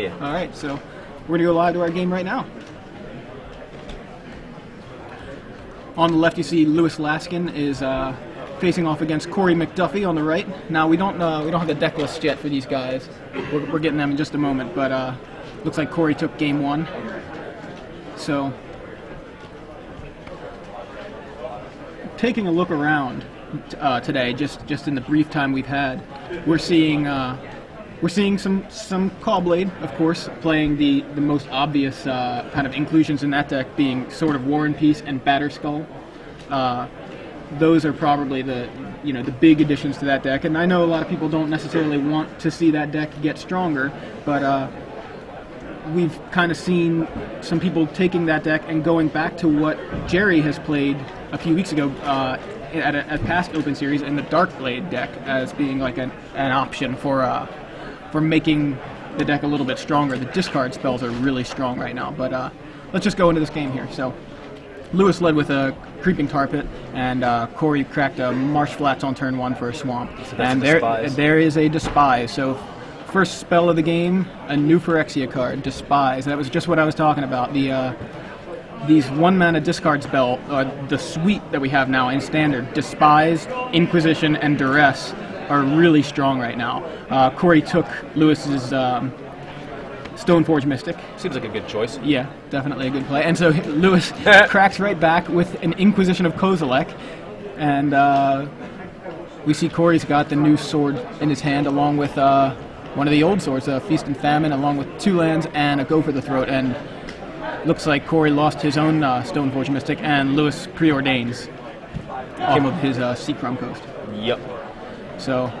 Yeah. All right, so we're going to go live to our game right now. On the left, you see Lewis Laskin is facing off against Korey McDuffie on the right. Now we don't have the deck list yet for these guys. We're getting them in just a moment, but looks like Korey took game one. So taking a look around today, just in the brief time we've had, we're seeing some Caw-Blade, of course, playing the most obvious kind of inclusions in that deck being Sword of War and Peace and Batterskull. Those are probably the big additions to that deck, and I know a lot of people don't necessarily want to see that deck get stronger, but we've kind of seen some people taking that deck and going back to what Jerry has played a few weeks ago at a past Open Series in the Darkblade deck as being like an option for making the deck a little bit stronger. The discard spells are really strong right now, but let's just go into this game here. So Lewis led with a Creeping Tar Pit, and Korey cracked a Marsh Flats on turn one for a Swamp. So and there is a Despise. So first spell of the game, a new Phyrexia card, Despise. That was just what I was talking about. These one-mana discard spell, the suite that we have now in Standard, Despise, Inquisition, and Duress, are really strong right now. Korey took Lewis's Stoneforge Mystic. Seems like a good choice. Yeah, definitely a good play. And so Lewis cracks right back with an Inquisition of Kozilek, and we see Korey's got the new sword in his hand along with one of the old swords, Feast and Famine, along with 2 lands and a Go for the Throat, and looks like Korey lost his own Stoneforge Mystic, and Lewis preordains came with his Seacrum Coast. Yep. So,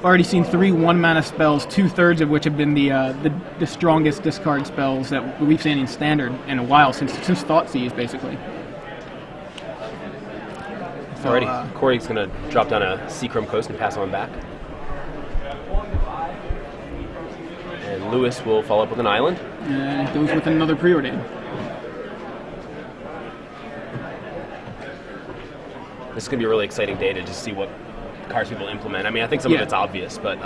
already seen 3 one-mana spells, 2/3 of which have been the strongest discard spells that we've seen in Standard in a while, since Thoughtseize, basically. So, Alrighty, Korey's going to drop down a Seacrum Coast and pass on back. And Lewis will follow up with an island. And it goes with another preordain. This is going to be a really exciting day to just see what cards people implement. I mean, I think some of it's obvious, but,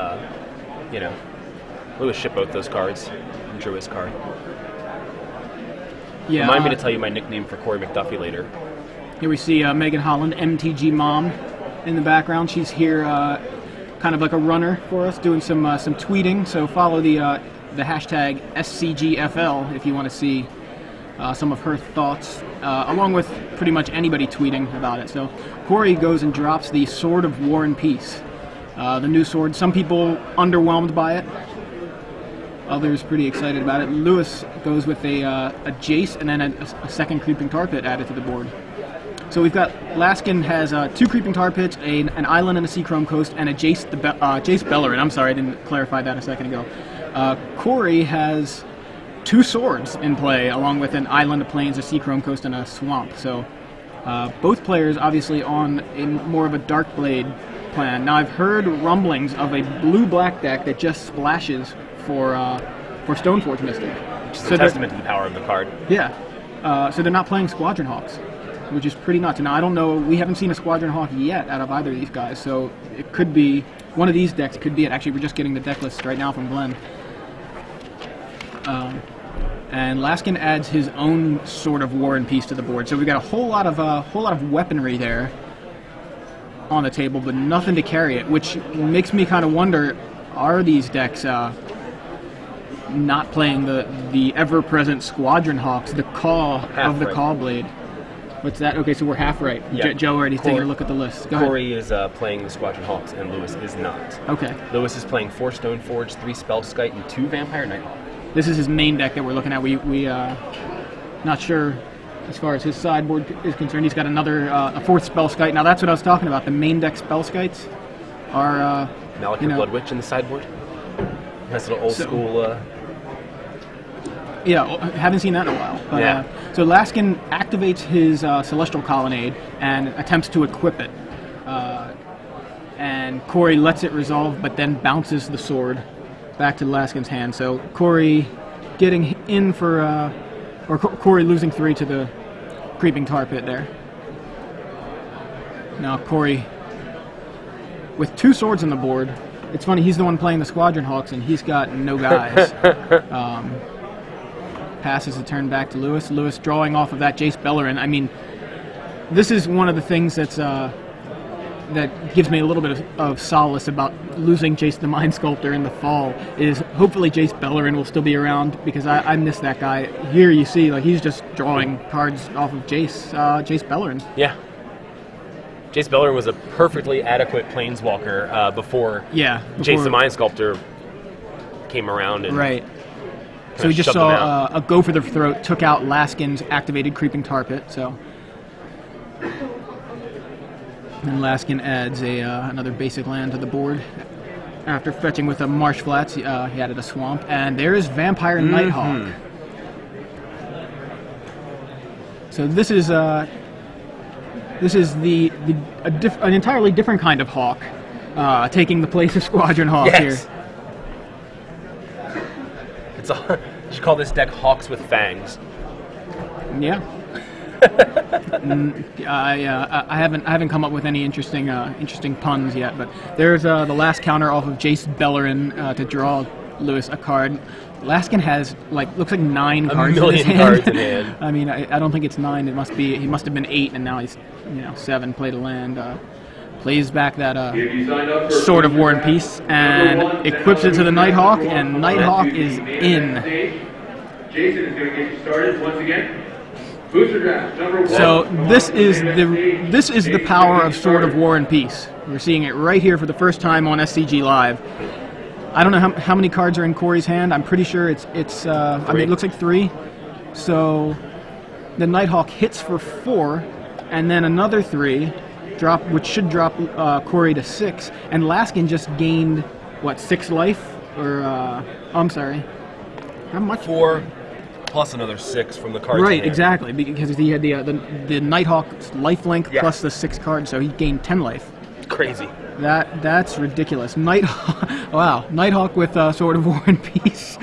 Lewis shipped both those cards. And drew his card. Yeah, Remind me to tell you my nickname for Korey McDuffie later. Here we see Megan Holland, MTG Mom, in the background. She's here kind of like a runner for us, doing some tweeting, so follow the hashtag SCGFL if you want to see some of her thoughts, along with pretty much anybody tweeting about it. So Korey goes and drops the Sword of War and Peace, the new sword. Some people underwhelmed by it, others pretty excited about it. Lewis goes with a Jace and then a second Creeping Tar Pit added to the board. So we've got, Laskin has 2 Creeping Tar Pits, an island and a Seachrome Coast, and a Jace Bellerin. I'm sorry, I didn't clarify that a second ago. Korey has 2 swords in play, along with an island, a plains, a Seachrome Coast, and a swamp. So both players obviously on more of a Darkblade plan. Now I've heard rumblings of a blue-black deck that just splashes for Stoneforge Mystic. Which is a testament to the power of the card. Yeah. So they're not playing Squadron Hawks, which is pretty nuts. Now, I don't know, we haven't seen a Squadron Hawk yet out of either of these guys, so it could be, one of these decks could be it. Actually, we're just getting the deck list right now from Glenn. And Laskin adds his own Sword of War and Peace to the board, so we've got a whole lot of weaponry there on the table, but nothing to carry it, which makes me kind of wonder, are these decks not playing the ever-present Squadron Hawks, the Caw of the Caw-Blade? What's that? Okay, so we're half right. Yep. Joe already taking a look at the list. Go ahead. Korey is playing the Squadron Hawks, and Lewis is not. Okay. Lewis is playing 4 Stoneforge, 3 Spellskite, and 2 Vampire Nighthawk. This is his main deck that we're looking at. We not sure as far as his sideboard is concerned. He's got another a 4th Spellskite. Now that's what I was talking about. The main deck Spellskites are Malachir Blood Witch in the sideboard. Nice little old school. Yeah, haven't seen that in a while. But, yeah. So Laskin activates his Celestial Colonnade and attempts to equip it. And Korey lets it resolve, but then bounces the sword back to Laskin's hand. So Korey getting in for, or Korey losing 3 to the Creeping Tar Pit there. Now Korey with 2 swords on the board, It's funny, he's the one playing the Squadron Hawks, and he's got no guys. Passes the turn back to Lewis. Lewis drawing off of that Jace Bellerin. I mean, this is one of the things that's that gives me a little bit of solace about losing Jace the Mind Sculptor in the fall, is hopefully Jace Bellerin will still be around, because I miss that guy. Here you see, like, he's just drawing cards off of Jace Bellerin. Yeah. Jace Bellerin was a perfectly adequate Planeswalker before Jace the Mind Sculptor came around. And right. So we just saw a Go for the Throat took out Laskin's activated Creeping Tar Pit, so... And Laskin adds another basic land to the board. After fetching with a Marsh Flats, he added a Swamp. And there is Vampire Nighthawk. So this is an entirely different kind of Hawk, taking the place of Squadron Hawk here. You should call this deck Hawks with Fangs. Yeah. I haven't come up with any interesting puns yet, but there's the last counter off of Jace Bellerin to draw Lewis a card. Laskin has looks like 9 cards. A million cards in hand. I mean, I don't think it's 9. It must be. He must have been 8, and now he's 7. Played a land. Plays back that Sword of War and Peace and equips it to the Nighthawk, and Nighthawk is in. Jason is going to get you started once again. Booster draft number 1. So this is the power of Sword of War and Peace. We're seeing it right here for the first time on SCG Live. I don't know how many cards are in Korey's hand. I'm pretty sure it's I mean, it looks like 3. So the Nighthawk hits for 4, and then another 3 which should drop Korey to 6. And Laskin just gained what, 6 life? Or I'm sorry, how much? 4. Plus another 6 from the cards. Right, exactly, because he had the Nighthawk's lifelink plus the 6 cards, so he gained 10 life. Crazy. That's ridiculous. Wow, Nighthawk with Sword of War and Peace.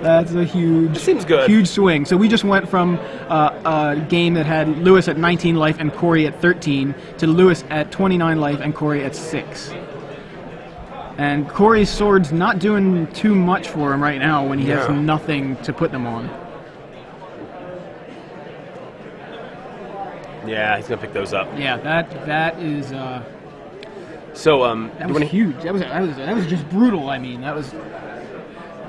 That's a huge, seems good. Huge swing. So we just went from a game that had Lewis at 19 life and Korey at 13 to Lewis at 29 life and Korey at 6. And Korey's sword's not doing too much for him right now when he has nothing to put them on. Yeah, he's gonna pick those up. Yeah, that is. So that was huge. That was just brutal. I mean, that was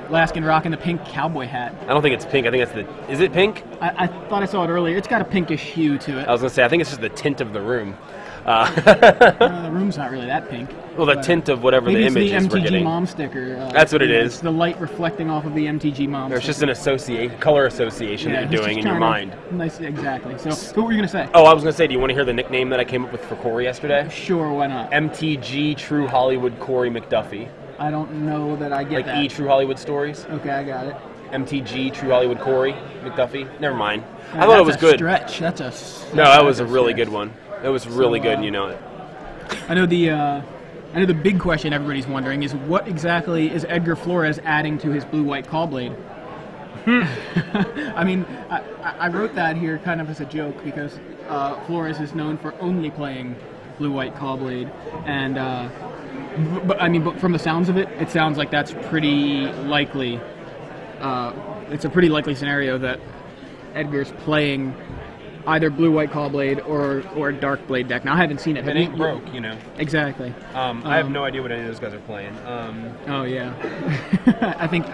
Laskin rocking the pink cowboy hat. I don't think it's pink. I think it's Is it pink? I thought I saw it earlier. It's got a pinkish hue to it. I was gonna say I think it's just the tint of the room. The room's not really that pink. Well, the tint of whatever the image is we're getting. Maybe it's the MTG Mom sticker. That's what it is. It's the light reflecting off of the MTG Mom There's sticker. just an color association that you're doing in your mind. Nice, exactly. So, what were you going to say? Oh, I was going to say, do you want to hear the nickname that I came up with for Korey yesterday? Sure, why not? MTG True Hollywood Korey McDuffie. I don't know that I get that. Like True Hollywood Stories? Okay, I got it. MTG True Hollywood Korey McDuffie. Never mind. I thought it was good. Stretch. That was a really good one. It was really good, and you know it. I know the big question everybody's wondering is what exactly is Edgar Flores adding to his blue-white Caw-Blade? I mean, I wrote that here kind of as a joke because Flores is known for only playing blue-white Caw-Blade, and but from the sounds of it, it sounds like that's pretty likely. It's a pretty likely scenario that Edgar's playing either blue-white Caw-Blade or dark blade deck. Now I haven't seen it. It ain't broke, you know. Exactly. I have no idea what any of those guys are playing. Oh yeah. I think.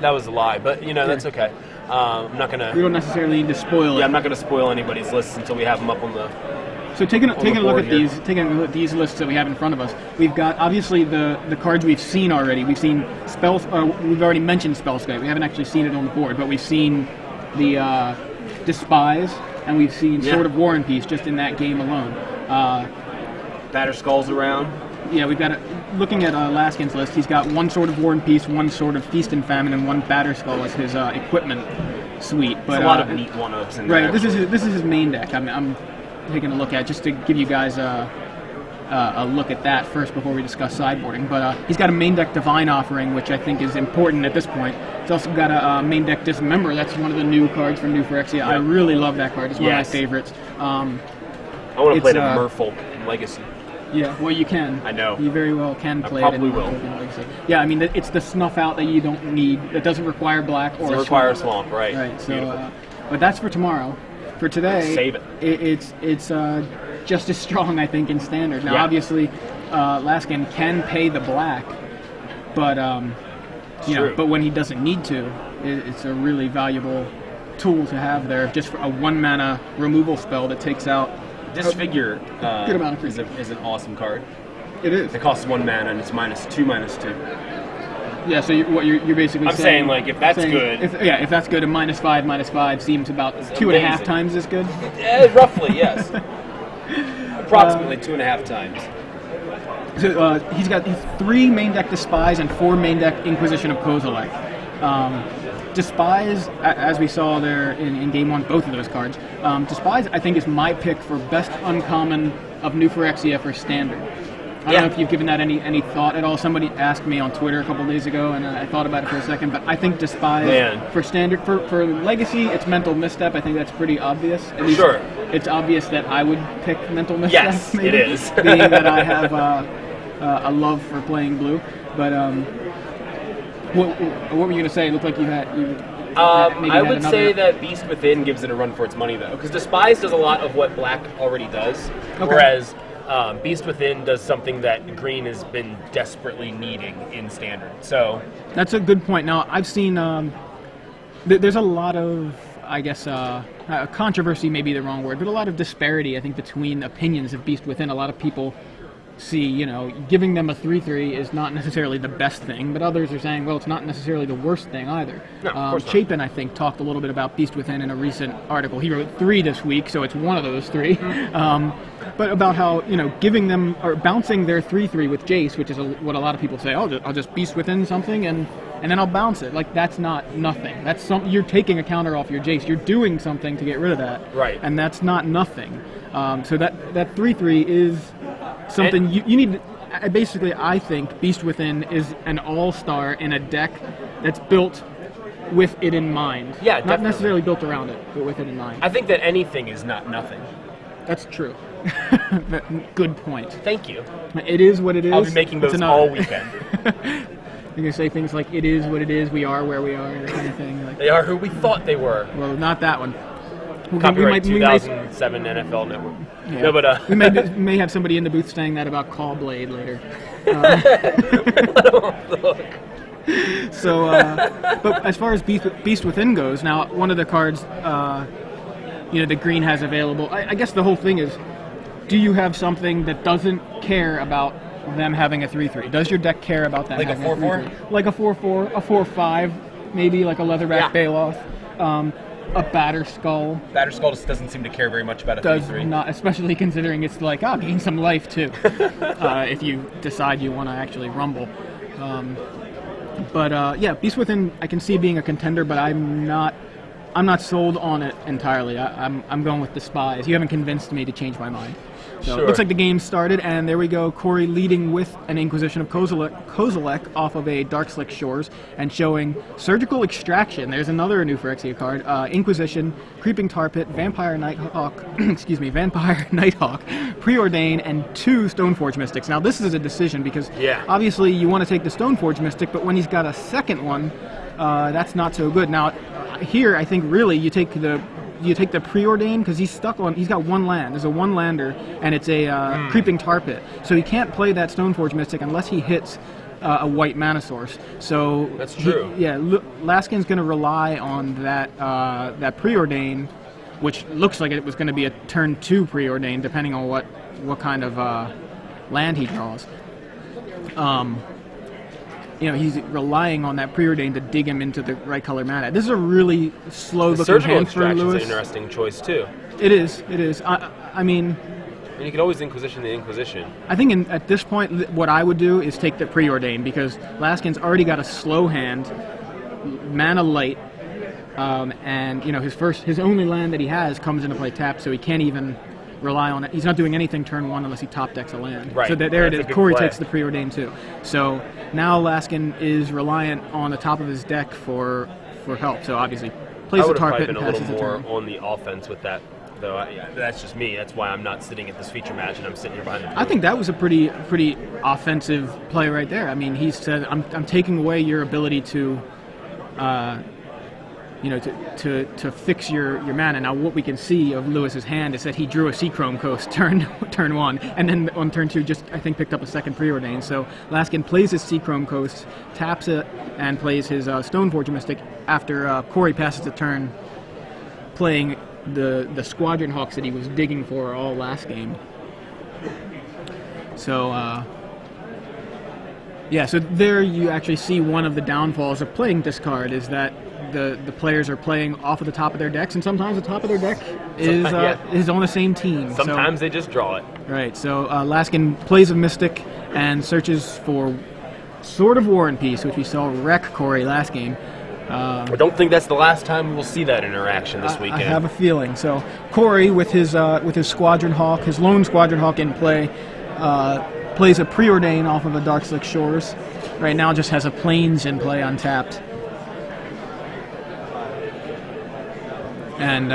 That was a lie, but you know that's okay. I'm not gonna. We don't necessarily need to spoil it. Yeah, I'm not gonna spoil anybody's lists until we have them up on the. So taking a look at these lists that we have in front of us, we've got obviously the cards we've seen already. We've seen spells. We've already mentioned Spellskite. We haven't actually seen it on the board, but we've seen the Despise, and we've seen Sword of War and Peace just in that game alone. Batter Skulls around. Yeah, we've got looking at Laskin's list. He's got 1 Sword of War and Peace, 1 Sword of Feast and Famine, and 1 Batter Skull as his equipment suite. But a lot of neat one-ups in there. Right. This is his main deck. I'm taking a look at just to give you guys a look at that first before we discuss sideboarding. But he's got a main deck Divine Offering, which I think is important at this point. He's also got a main deck Dismember. That's one of the new cards from New Phyrexia. Yep. I really love that card. It's one of my favorites. I want to play the Merfolk Legacy. Yeah, well, you can. I know. You very well can play probably it. will. Yeah, I mean, it's the snuff out that you don't need. That doesn't require black or doesn't require a swamp, right? Right. So, but that's for tomorrow. For today, save it. It's just as strong, I think, in standard. Now, obviously, Laskin can pay the black, but but when he doesn't need to, it's a really valuable tool to have there. Just for a 1-mana removal spell that takes out. Disfigure good amount of is an awesome card. It is. It costs 1 mana and it's -2/-2. Yeah, so you're basically I'm saying like if that's good. If that's good, a -5/-5 seems about 2.5 times as good. Roughly, yes. Approximately 2.5 times. So he's got 3 main deck Despise and 4 main deck Inquisition of Kozilek. Despise, as we saw there in Game 1, both of those cards. Despise, I think, is my pick for best uncommon of New Phyrexia for Standard. I don't know if you've given that any thought at all. Somebody asked me on Twitter a couple days ago, and I thought about it for a second, but I think Despise for Standard, for Legacy, it's Mental Misstep. I think that's pretty obvious. At least it's obvious that I would pick Mental Misstep. Yes, maybe, it is. being that I have a love for playing blue. But what were you going to say? It looked like you had... I would say that Beast Within gives it a run for its money, though, because Despise does a lot of what Black already does, whereas Beast Within does something that Green has been desperately needing in Standard. So that's a good point. Now, I've seen there's a lot of, I guess, controversy may be the wrong word, but a lot of disparity, I think, between opinions of Beast Within. A lot of people see, giving them a 3/3 is not necessarily the best thing, but others are saying, well, it's not necessarily the worst thing either. No, of course not. Chapin, I think, talked a little bit about Beast Within in a recent article. He wrote 3 this week, so it's one of those 3. But about how, giving them, or bouncing their 3/3 with Jace, which is what a lot of people say, I'll just Beast Within something, and then I'll bounce it. Like, that's not nothing. That's you're taking a counter off your Jace. You're doing something to get rid of that. Right. And that's not nothing. So that 3/3 is something you need. Basically, I think Beast Within is an all-star in a deck that's built with it in mind. Yeah, not definitely. necessarily built around it, but with it in mind. I think that anything is not nothing. That's true. Good point. Thank you. It is what it is. I'll be making those all weekend. You're going to say things like, it is what it is, we are where we are, that kind of thing. Like, They are who we thought they were. well, not that one. Copyright 2007 NFL Network. Yeah. No, but we may have somebody in the booth saying that about Call Blade later. So, but as far as Beast Within goes, now one of the cards, the green has available. I guess the whole thing is, do you have something that doesn't care about them having a 3/3? Does your deck care about that? Like a 4/4? Like a 4/4, a 4/5, maybe like a Leatherback Bailoff. A Batter Skull. Batter Skull just doesn't seem to care very much about a 3/3. Does not, especially considering it's like, gain some life too, if you decide you want to actually rumble. Beast Within, I can see being a contender, but I'm not sold on it entirely. I'm going with Despise. You haven't convinced me to change my mind. So it looks like the game started, and there we go. Korey leading with an Inquisition of Kozilek off of a Darkslick Shores, and showing Surgical Extraction. There's another New Phyrexia card. Inquisition, Creeping Tar Pit, Vampire Nighthawk, Vampire Nighthawk, Preordain, and 2 Stoneforge Mystics. Now this is a decision because obviously you want to take the Stoneforge Mystic, but when he's got a second one, that's not so good. Now here I think really you take the Preordain, because he's got 1 land. There's a 1-lander, and it's a Creeping Tar Pit. So he can't play that Stoneforge Mystic unless he hits a white mana source. So that's true. Laskin's going to rely on that Preordain, which looks like it was going to be a turn 2 Preordain, depending on what kind of land he draws. He's relying on that Preordain to dig him into the right color mana. This is a really slow-looking hand for Lewis. Is an interesting choice, too. It is. I mean, and you can always Inquisition the Inquisition. I think at this point, what I would do is take the Preordain, because Laskin's already got a slow hand, mana light, and his only land that he has comes into play tapped, so he can't even rely on it. He's not doing anything turn 1 unless he top decks a land. Right. So there it is. Korey takes the Preordain too. So now Laskin is reliant on the top of his deck for help. So obviously plays the Tar Pit and passes the turn. I would have been a little more on the offense with that though. That's just me. That's why I'm not sitting at this feature match and I'm sitting here behind the booth. I think that was a pretty offensive play right there. I mean, he said, "I'm taking away your ability to, to fix your mana." Now, what we can see of Lewis's hand is that he drew a SCGOrlando Coast turn 1, and then on turn 2, just I think picked up a second preordain. So Laskin plays his SCGOrlando Coast, taps it, and plays his Stoneforge Mystic after Korey passes the turn, playing the Squadron Hawks that he was digging for all last game. So so there you actually see one of the downfalls of playing discard is that the players are playing off of the top of their decks, and sometimes the top of their deck is on the same team. Sometimes they just draw it. Right. So Laskin plays a Mystic and searches for Sword of War and Peace, which we saw wreck Korey last game. I don't think that's the last time we will see that interaction this weekend. I have a feeling. So Korey, with his Squadron Hawk, his lone Squadron Hawk in play, plays a preordain off of a Darkslick Shores. Right now, just has a Plains in play untapped, and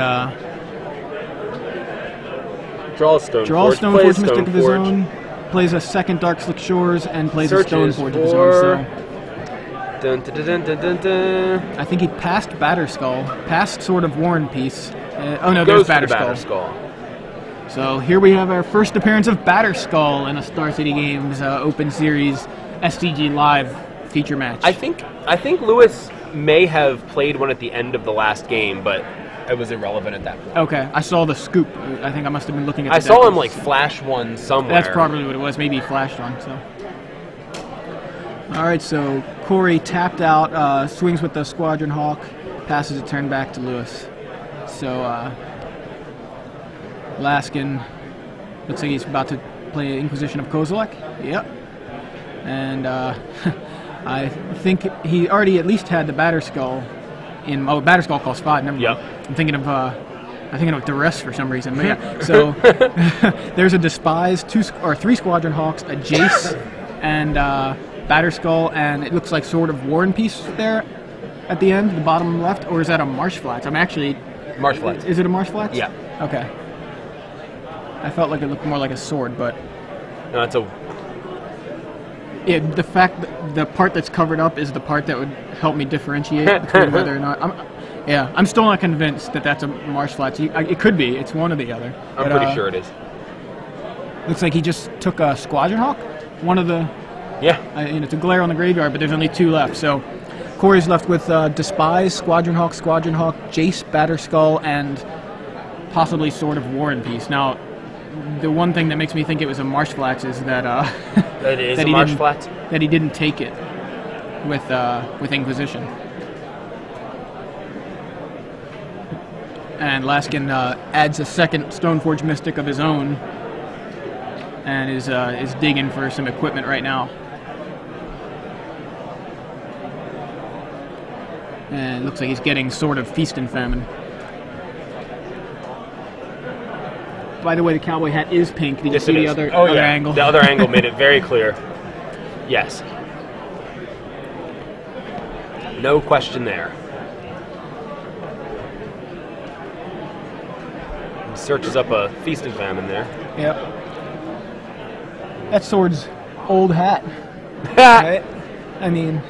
draw a Stoneforge Mystic of his own. Plays a second Darkslick Shores and plays a Stoneforge of his own. So. Dun, dun, dun, dun, dun, dun. I think he passed Batterskull, passed Sword of War and Peace. Oh no, there's Batterskull. So here we have our first appearance of Batterskull in a Star City Games Open Series SCG Live feature match. I think Lewis may have played one at the end of the last game, but it was irrelevant at that point. Okay, I saw the scoop. I think I must have been looking at the I saw him like flash one somewhere. That's probably what it was. Maybe he flashed one. So. All right, so Korey tapped out, swings with the Squadron Hawk, passes a turn back to Lewis. So Laskin looks like he's about to play Inquisition of Kozilek. Yep. And I think he already at least had the Batterskull in. Oh, Batterskull costs 5. Never mind. Yep. I'm thinking of Duress for some reason. But yeah. So there's a Despise, 3 Squadron Hawks, a Jace, and Batterskull, and it looks like Sword of War and Peace there at the end, the bottom left, or is that a Marsh Flats? I'm actually... Marsh Flats. Is it a Marsh Flats? Yeah. Okay. I felt like it looked more like a sword, but... No, it's a... Yeah, the fact that the part that's covered up is the part that would help me differentiate between whether or not... I'm still not convinced that that's a Marsh Flats. It could be. It's one or the other. I'm pretty sure it is. Looks like he just took a Squadron Hawk, one of the... Yeah. It's a glare on the graveyard, but there's only 2 left. So Korey's left with Despise, Squadron Hawk, Jace, Batterskull, and possibly Sword of War and Peace. Now, the one thing that makes me think it was a Marsh Flats is that that is a Marsh Flats? That he didn't take it with Inquisition. And Laskin adds a second Stoneforge Mystic of his own, and is digging for some equipment right now. And it looks like he's getting sort of Feast and Famine. By the way, the cowboy hat is pink. Did you see the other angle? The other angle made it very clear. Yes. No question there. He searches up a Feast and Famine there. Yep. That sword's old hat. Right? I mean...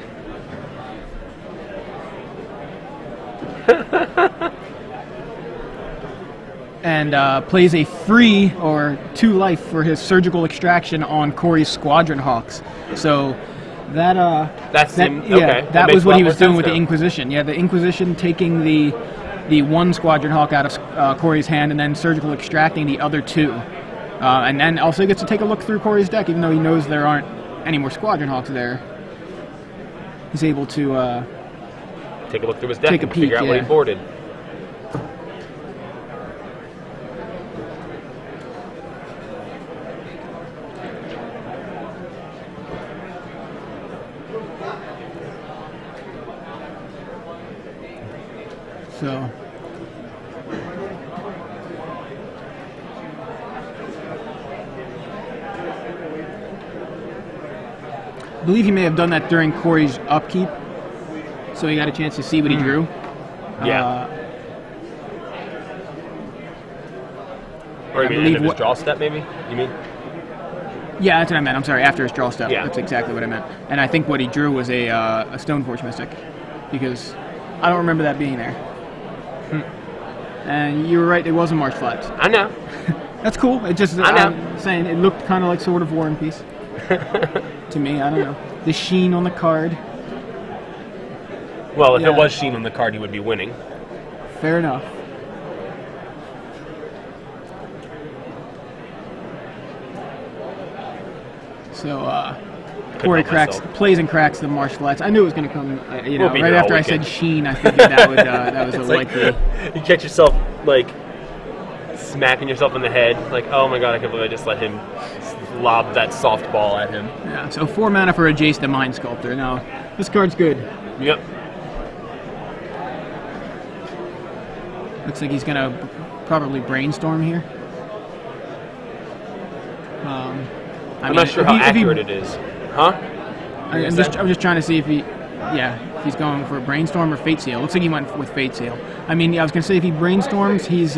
and plays a free or 2 life for his surgical extraction on Korey's Squadron Hawks. So that was what he was doing with the Inquisition. Yeah, the Inquisition taking the 1 Squadron Hawk out of Korey's hand and then surgical extracting the other 2. And then also gets to take a look through Korey's deck, even though he knows there aren't any more Squadron Hawks there. He's able to take a look through his deck and figure out what he boarded. So... I believe he may have done that during Korey's upkeep, so he got a chance to see what he drew. Yeah. Or you mean end of his draw step, maybe? You mean? Yeah, that's what I meant. I'm sorry, after his draw step. Yeah. That's exactly what I meant. And I think what he drew was a Stoneforge Mystic, because I don't remember that being there. And you were right, it was a Marsh Flats. I know. That's cool. It just, I'm saying, it looked kind of like Sword of War and Peace. To me, I don't know. The sheen on the card. Well, if it was sheen on the card, he would be winning. Fair enough. So, Korey plays and cracks the Marsh Flats. I knew it was going to come, right after I said sheen, I figured that was a likely... You catch yourself, like, smacking yourself in the head, like, oh my god, I can't believe I just let him lob that softball at him. Yeah, so 4 mana for a Jace the Mind Sculptor. Now, this card's good. Yep. Looks like he's going to probably brainstorm here. I'm not sure how accurate it is. Huh? I'm just trying to see if he's going for a brainstorm or Fate Seal. Looks like he went with Fate Seal. I mean, I was going to say if he brainstorms, he's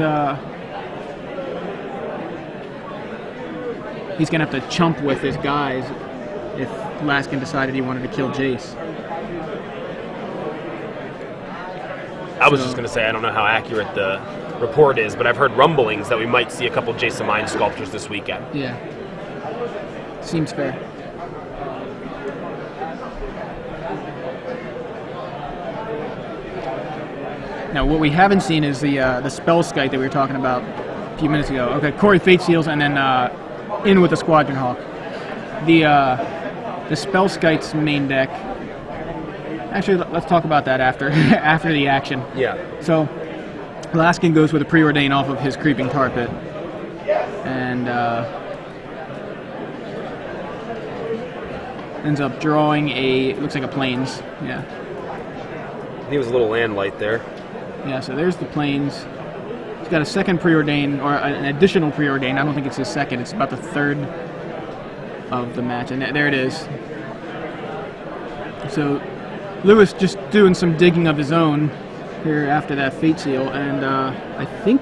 going to have to chump with his guys if Laskin decided he wanted to kill Jace. I was just going to say I don't know how accurate the report is, but I've heard rumblings that we might see a couple Jace the Mind Sculptors this weekend. Yeah. Seems fair. Now, what we haven't seen is the spell skite that we were talking about a few minutes ago. Okay, Korey Fate Seals and then in with the Squadron Hawk. The spell skite's main deck. Actually, let's talk about that after after the action. Yeah. So, Laskin goes with a Preordain off of his Creeping Tar Pit, and ends up drawing looks like a Plains. Yeah. He was a little land light there. Yeah, so there's the Plains. He's got a second Preordain, or an additional Preordain. I don't think it's his second. It's about the third of the match. And there it is. So Lewis just doing some digging of his own here after that Fate Seal. And I think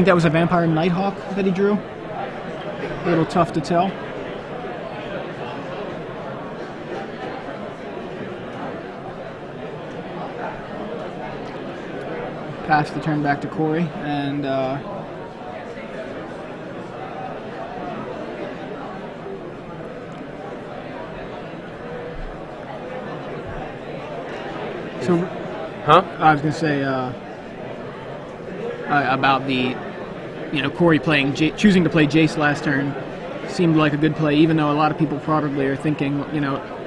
that was a Vampire Nighthawk that he drew. A little tough to tell. Pass the turn back to Korey, and so, I was going to say about the, Korey choosing to play Jace last turn seemed like a good play, even though a lot of people probably are thinking,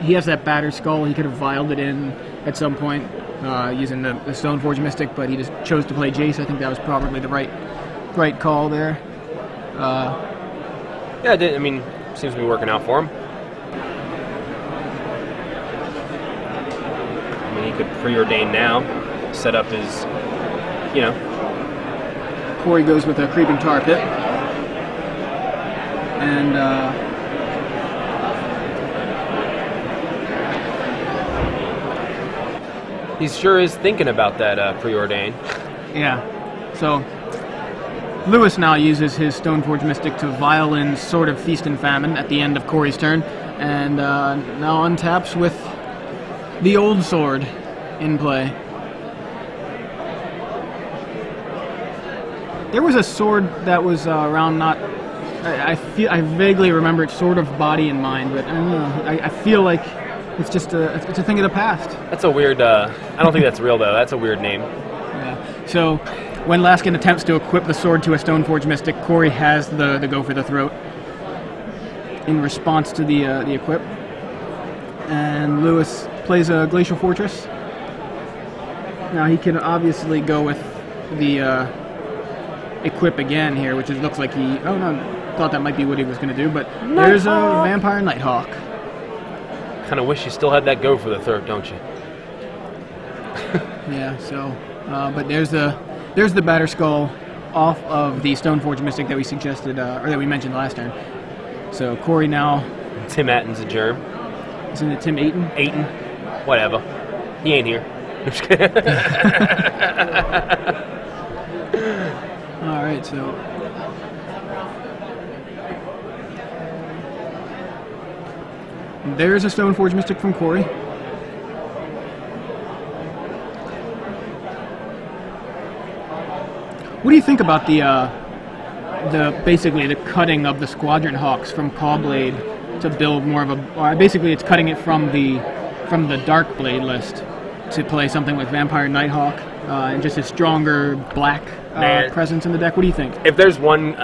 he has that Battered Skull, he could have viled it in at some point. Using the Stoneforge Mystic, but he just chose to play Jace. I think that was probably the right call there. Yeah, it did. I mean, seems to be working out for him. I mean, he could preordain now, set up his, Korey goes with a Creeping Tar Pit, and he sure is thinking about that preordain. Yeah. So Lewis now uses his Stoneforge Mystic to violin Sword of Feast and Famine at the end of Korey's turn, and now untaps with the old sword in play. There was a sword that was around. I vaguely remember it, sort of Body and Mind, but I don't know. I feel like it's just it's a thing of the past. That's a weird. I don't think that's real though. That's a weird name. Yeah. So when Laskin attempts to equip the sword to a Stoneforge Mystic, Korey has the go for the throat in response to the equip, and Lewis plays a Glacial Fortress. Now he can obviously go with the equip again here, which looks like he. Oh no, thought that might be what he was going to do, but there's a Vampire Nighthawk. Kind of wish you still had that go for the third, don't you? Yeah. So, but there's the Battered Skull off of the Stoneforge Mystic that we suggested, or that we mentioned last turn. So Korey now. Tim Atten's a germ. Isn't it Tim Aiton? Aiton. Whatever. He ain't here. All right. So There's a Stoneforge Mystic from Korey. What do you think about basically the cutting of the Squadron Hawks from Caw-Blade to build more of a? Basically, it's cutting it from the Dark Blade list to play something like Vampire Nighthawk and just a stronger black presence in the deck. What do you think? If there's one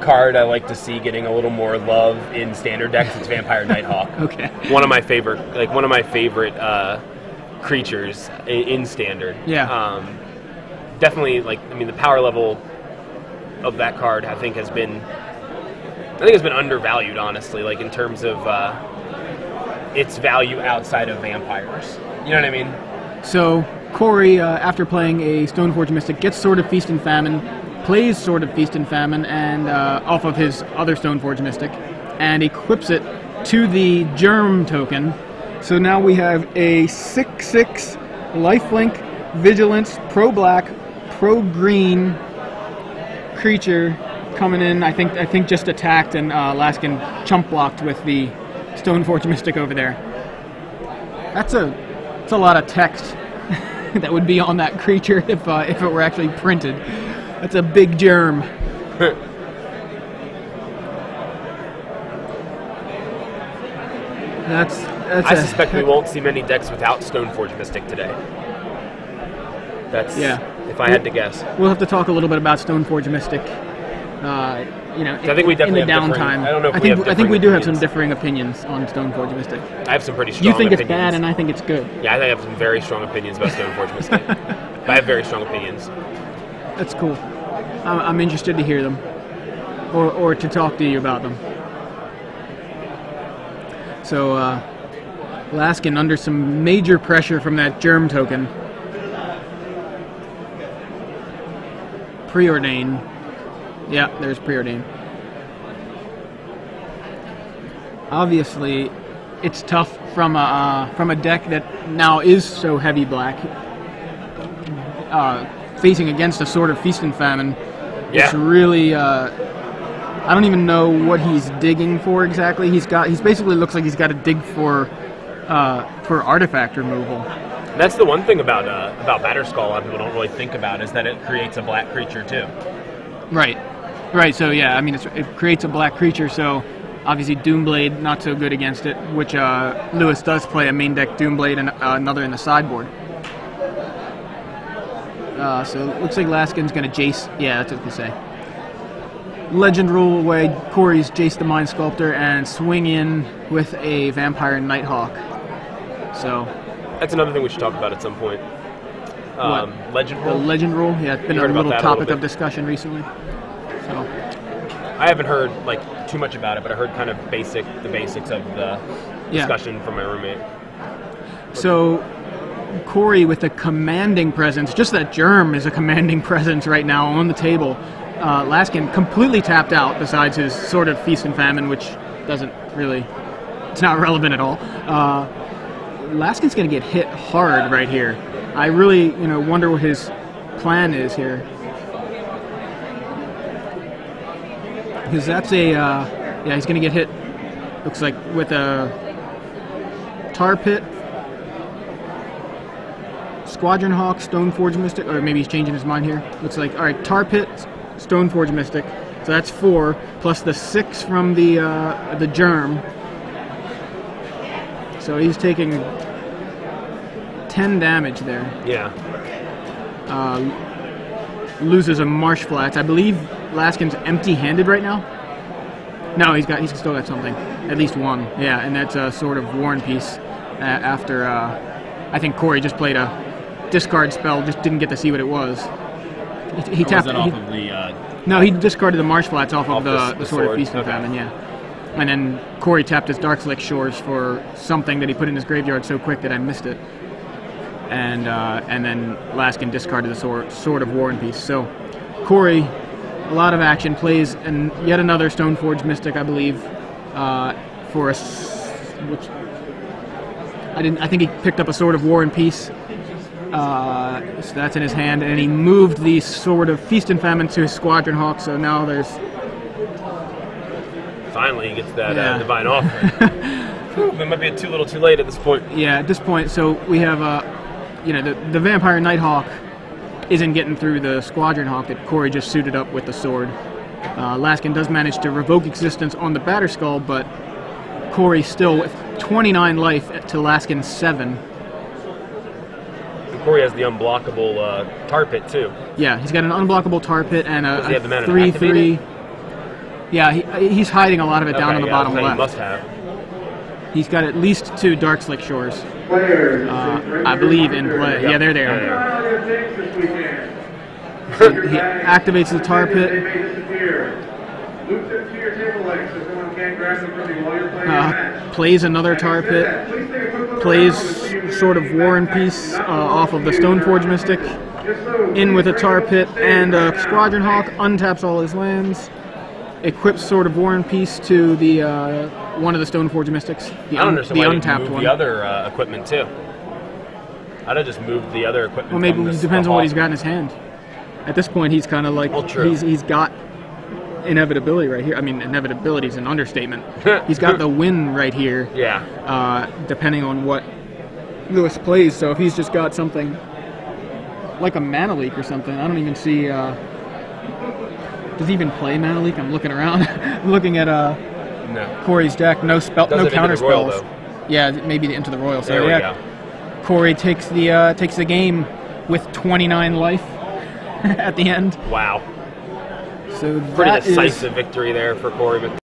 card I like to see getting a little more love in standard decks, it's Vampire Nighthawk. Okay. One of my favorite creatures in standard. Yeah. Definitely, the power level of that card I think has been undervalued, honestly, in terms of its value outside of vampires. You know what I mean? So Korey, after playing a Stoneforge Mystic, gets Sword of Feast and Famine, plays Sword of Feast and Famine, and off of his other Stoneforge Mystic, and equips it to the Germ token. So now we have a 6/6 lifelink, vigilance, pro-black, pro-green creature coming in. I think just attacked, and Laskin chump blocked with the Stoneforge Mystic over there. That's a lot of text that would be on that creature if it were actually printed. That's a big germ. I suspect we won't see many decks without Stoneforge Mystic today. If I had to guess. We'll have to talk a little bit about Stoneforge Mystic. I think we definitely in the downtime. I don't know if I think we do have some differing opinions on Stoneforge Mystic. I have some pretty strong opinions. You think it's bad, and I think it's good. Yeah, I think I have some very strong opinions about Stoneforge Mystic. But I have very strong opinions. That's cool. I'm interested to hear them, or to talk to you about them. So, Laskin under some major pressure from that Germ token. Preordain. Yeah, there's Preordain. Obviously, it's tough from a deck that now is so heavy black. Facing against a Sword of Feast and Famine. Yeah. It's really I don't even know what he's digging for exactly. He's basically looks like he's got to dig for artifact removal. That's the one thing about Batterskull a lot of people don't really think about, is that it creates a black creature too. Right. So yeah, it creates a black creature. So obviously Doomblade not so good against it, which Lewis does play a main deck Doomblade and another in the sideboard. So it looks like Laskin's going to Jace. Yeah, that's what I was going to say. Legend rule away, Korey's Jace the Mind Sculptor, and swing in with a Vampire Nighthawk. So that's another thing we should talk about at some point. Legend rule? The legend rule? Yeah, it's been a little topic of discussion recently. So I haven't heard too much about it, but I heard kind of the basics of the discussion from my roommate. So Korey with a commanding presence, just that Germ is a commanding presence right now on the table. Laskin completely tapped out besides his Sword of Feast and Famine, which it's not relevant at all. Laskin's going to get hit hard right here. I really, wonder what his plan is here. Because that's he's going to get hit, looks like, with a Tar Pit, Squadron Hawk, Stoneforge Mystic, or maybe he's changing his mind here. Looks like, all right, Tar Pit, Stoneforge Mystic, so that's 4, plus the 6 from the Germ. So he's taking 10 damage there. Yeah. Loses a Marsh Flats. I believe Laskin's empty-handed right now. No, he's still got something, at least one. Yeah, and that's a Sword of War and Peace. After I think Korey just played a discard spell, just didn't get to see what it was. He tapped it off of the. No, he discarded the Marsh Flats off of the Sword of Feast and Famine. Yeah, and then Korey tapped his Darkflick Shores for something that he put in his graveyard so quick that I missed it. And then Laskin discarded the Sword of War and Peace. So Korey, a lot of action, plays and yet another Stoneforge Mystic, I believe, for a. Which I think he picked up a Sword of War and Peace. So that's in his hand, and he moved the Sword of Feast and Famine to his Squadron Hawk, so now there's... Finally he gets that Divine Offering. It might be too little too late at this point. Yeah, at this point, so we have, the Vampire Nighthawk isn't getting through the Squadron Hawk that Korey just suited up with the sword. Laskin does manage to revoke existence on the Batterskull, but Korey still with 29 life to Laskin's 7. And Korey has the unblockable tar pit too. Yeah, he's got an unblockable tar pit and a 3/3. Yeah, he's hiding a lot of it down on the bottom left. He must have. He's got at least 2 Dark Slick Shores, I believe, in play. Yeah, there they are. So he activates the tar pit. Plays another tar pit. Plays sort of War and Peace off of the Stoneforge Mystic. In with a tar pit and a Squadron Hawk. Untaps all his lands. Equips Sword of War and Peace to the one of the Stoneforge Mystics. I don't understand why untapped moved one. The other equipment too. I'd have just moved the other equipment. Well, maybe it depends on what he's got in his hand. At this point, he's kind of like he's got inevitability right here. I mean, inevitability is an understatement. He's got the win right here. Yeah. Depending on what Lewis plays. So if he's just got something like a Mana Leak or something, I don't even see. Does he even play Mana Leak? I'm looking around, looking at Korey's deck. No counter spells. Yeah, maybe Into the Royal. So there we go. Korey takes the game with 29 life at the end. Wow. So pretty decisive victory there for Korey.